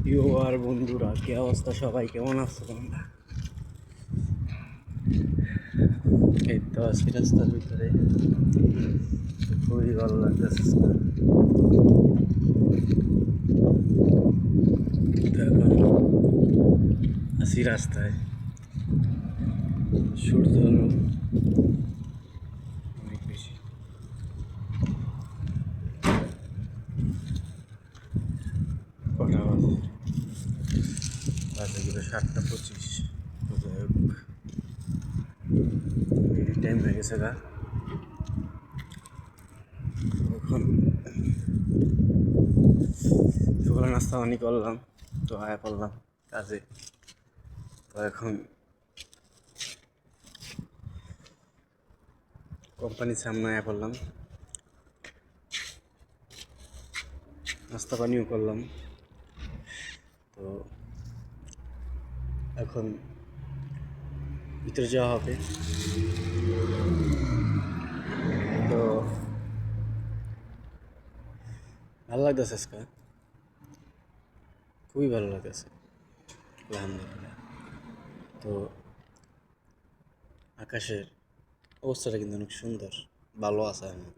You আর বন্ধুরা, কি অবস্থা? সবাই কেমন আছো তোমরা? এই তো আজকে রাস্তার ভিতরে, খুবই ভালো লাগতেছে। তো এখন আছি রাস্তায়, সূর্য অনেক বেশি। কটা বাজে? বাজে গেলে 7:25। যাই হোক, টাইম হয়ে গেছে গা। এখন সকালে নাস্তা পানি করলাম, তো আয়া পড়লাম কাজে। তো এখন কোম্পানির সামনে আয়া পড়লাম, নাস্তা পানিও করলাম। তো এখন ভিতরে যাওয়া হবে। তো ভালো লাগতেছে আজকে, খুবই ভালো লাগতেছে, আলহামদুলিল্লাহ। তো আকাশের অবস্থাটা কিন্তু অনেক সুন্দর, ভালো আছে এখন।